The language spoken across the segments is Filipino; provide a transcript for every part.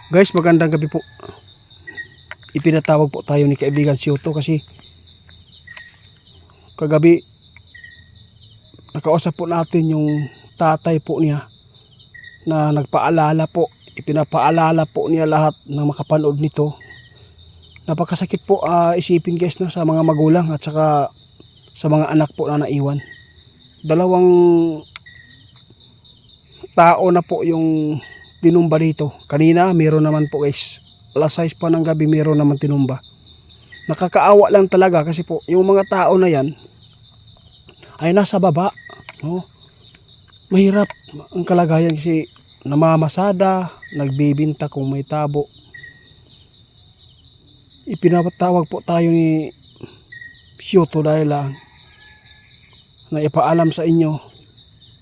Guys, magandang gabi po. Ipinatawag po tayo ni kaibigan si Otto kasi kagabi nakausap po natin yung tatay po niya na nagpaalala po. Ipinapaalala po niya lahat na makapanood nito. Napakasakit po isipin guys no, sa mga magulang at saka sa mga anak po na naiwan. Dalawang tao na po yung tinumba dito. Kanina meron naman po guys. Alas 6 pa ng gabi meron naman tinumba. Nakakaawa lang talaga kasi po yung mga tao na yan ay nasa baba. No? Mahirap ang kalagayan kasi namamasada, nagbibinta kung may tabo. Ipinatawag po tayo ni Syoto dahil na ipaalam sa inyo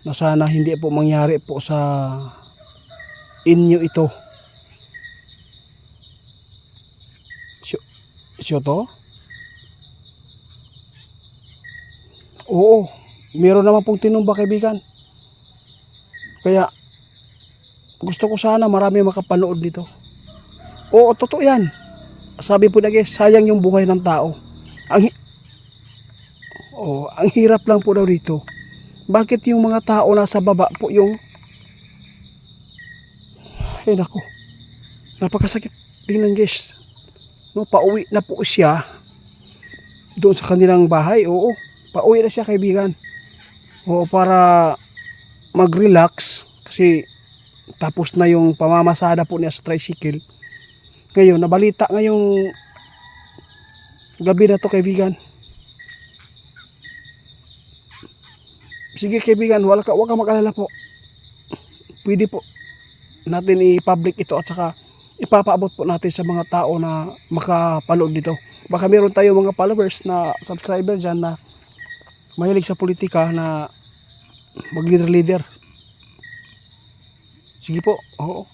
na sana hindi po mangyari po sa inyo ito. Syoto? Oo, meron naman pong tinumba kaibigan. Kaya gusto ko sana marami makapanood dito. Oo, totoo yan. Sabi po na guys, sayang yung buhay ng tao. Ang hirap lang po daw dito. Bakit yung mga tao nasa baba po yung ay nako, napakasakit tingnan guys. No, pauwi na po siya doon sa kanilang bahay. Oo, pauwi na siya kaibigan. Oo, para mag-relax kasi tapos na yung pamamasada po niya sa tricycle. Ngayon, nabalita ngayong gabi na to kaibigan. Sige kaibigan, wag ka mag-alala po. Pwede po natin i-public ito at saka ipapaabot po natin sa mga tao na makapanood dito. Baka meron tayo mga followers na subscriber dyan na mahilig sa politika na mag-leader. Sige po, oo.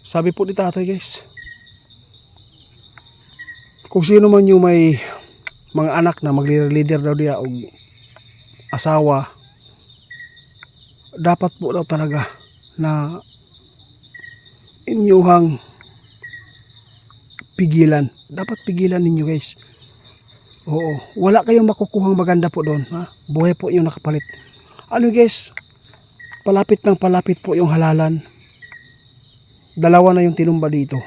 Sabi po ni tatay guys, kung sino man yung may mga anak na mag-leader daw diya o asawa, dapat po daw talaga na inyuhang pigilan. Dapat pigilan ninyo guys. Oo, wala kayong makukuhang maganda po doon. Ha? Buhay po yung nakapalit. Ano guys, palapit po yung halalan. Dalawa na yung tinumba dito.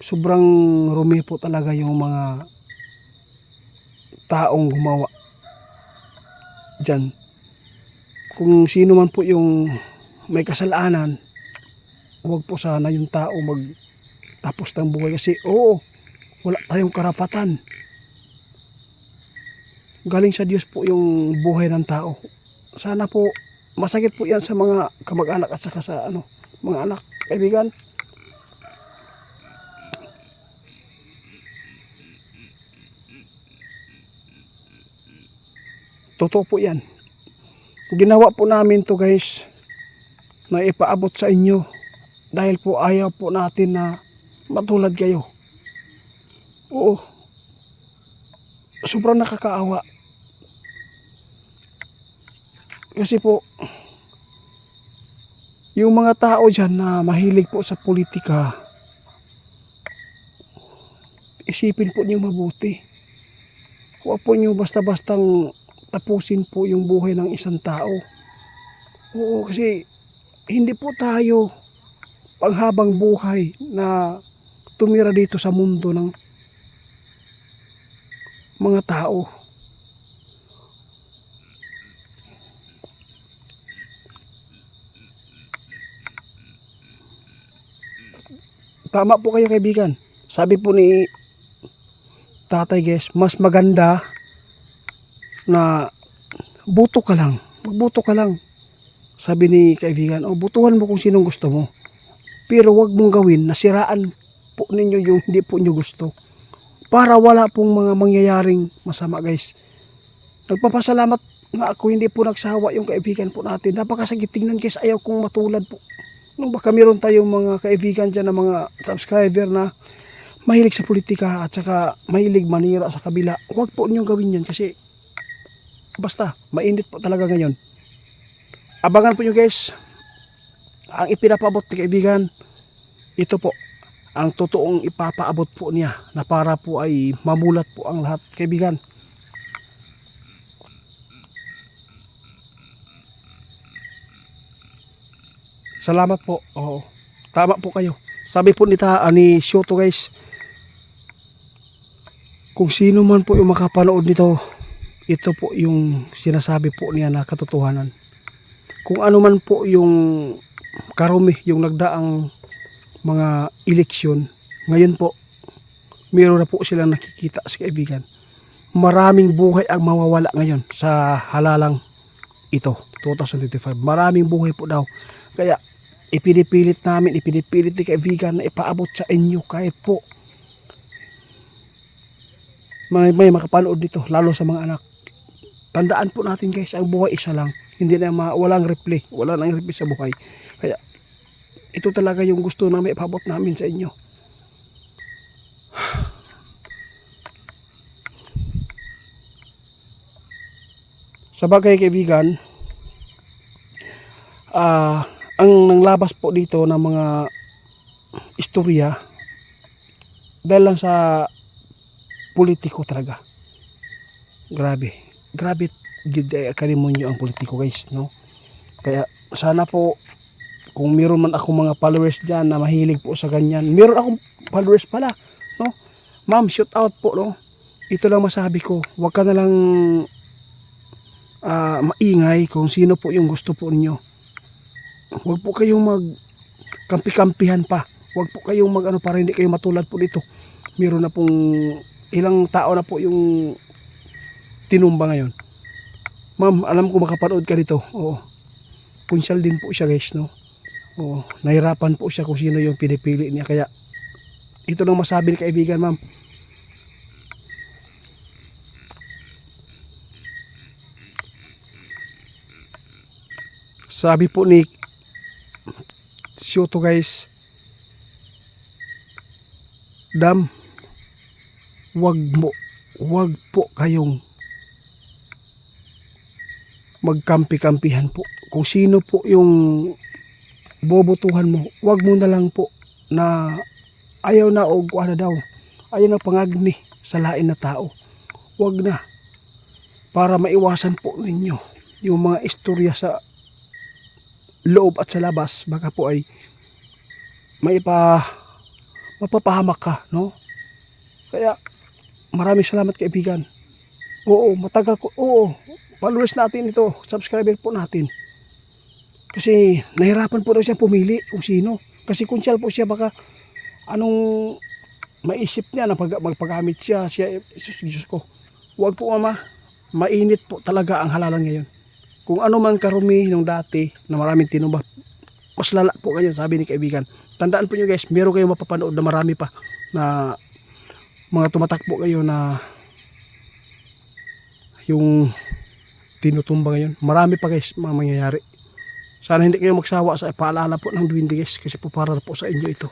Sobrang rumi po talaga yung mga taong gumawa dyan. Kung sino man po yung may kasalanan, huwag po sana yung tao magtapos ng buhay kasi oo, wala tayong karapatan. Galing sa Diyos po yung buhay ng tao. Sana po masakit po yan sa mga kamag-anak at saka sa mga anak, kaibigan. Totoo po yan. Ginawa po namin to guys na ipaabot sa inyo dahil po ayaw po natin na matulad kayo. Oo, sobrang nakakaawa kasi po yung mga tao dyan na mahilig po sa politika, isipin po niyo mabuti. Huwag po niyo basta-bastang tapusin po yung buhay ng isang tao. Oo, kasi hindi po tayo panghabang buhay na tumira dito sa mundo ng mga tao. Tama po kayo kaibigan. Sabi po ni tatay guys, mas maganda na buto ka lang. Magbuto ka lang. Sabi ni kaibigan, butuhan mo kung sinong gusto mo. Pero wag mong gawin na siraan po ninyo yung hindi po nyo gusto. Para wala pong mga mangyayaring masama guys. Nagpapasalamat nga ako hindi po nagsawa yung kaibigan po natin. Napakasakit tingnan guys, ayaw kong matulad po. Baka meron tayong mga kaibigan dyan na mga subscriber na mahilig sa politika at saka mahilig manira sa kabila, huwag po niyo gawin yan kasi basta mainit po talaga ngayon. Abangan po niyo guys ang ipinapaabot ni kaibigan. Ito po ang totoong ipapaabot po niya na para po ay mamulat po ang lahat kaibigan. Salamat po. Oo. Tama po kayo. Sabi po ni Shoto guys, kung sino man po yung makapanood nito, ito po yung sinasabi po niya na katotohanan. Kung ano man po yung karumi, yung nagdaang mga eleksyon, ngayon po, meron na po silang nakikita sa kaibigan. Maraming buhay ang mawawala ngayon sa halalang ito, 2025. Maraming buhay po daw. Kaya, ipinipilit ni kaibigan na ipaabot sa inyo kahit po may makapanood dito, lalo sa mga anak. Tandaan po natin guys, ang buhay isa lang. Hindi na walang replay, wala nang replay sa buhay. Kaya ito talaga yung gusto namin ipaabot namin sa inyo. Sa bagay kaibigan, ang nanglabas po dito ng mga istorya dahil lang sa politiko talaga. Grabe gid kalimonyo ang politiko guys, no? Kaya sana po kung meron man akong mga followers diyan na mahilig po sa ganyan, meron akong followers pala, no? Ma'am, shout out po, no? Ito lang masabi ko, wag ka na lang maingay kung sino po yung gusto po ninyo. Wag po kayong mag kampi-kampihan pa. Wag po kayong mag para hindi kayo matulad po dito. Meron na pong ilang tao na po yung tinumba ngayon. Ma'am, alam ko makapanood ka dito. Oo. Punsyal din po siya guys, no? Oo. Nahirapan po siya kung sino yung pinipili niya. Kaya ito lang masabi ni kaibigan, ma'am. Sabi po ni Shoto guys, Dam, wag po kayong magkampi-kampihan po. Kung sino po yung bobotuhan mo, wag mo na lang po na ayaw na o ano daw, ayaw na pangagni sa lain na tao. Wag na, para maiwasan po ninyo yung mga istorya sa loob at sa labas, baka po ay mapapahamak ka, no? Kaya maraming salamat kaibigan. Oo, matagal ko, followers natin ito, subscriber po natin. Kasi nahirapan po daw siya pumili kung sino. Kasi kunsyal po siya, baka anong maisip niya na magpagamit siya, Diyos ko. Huwag po mama, mainit po talaga ang halalan ngayon. Kung ano man karumi nung dati na maraming tinumba, mas lala po ngayon, sabi ni kaibigan. Tandaan po nyo guys, meron kayong mapapanood na marami pa na mga tumatakbo kayo na yung tinutumba ngayon. Marami pa guys mga mangyayari. Sana hindi kayo magsawa sa paalala po ng duwende guys, kasi po para po sa inyo ito.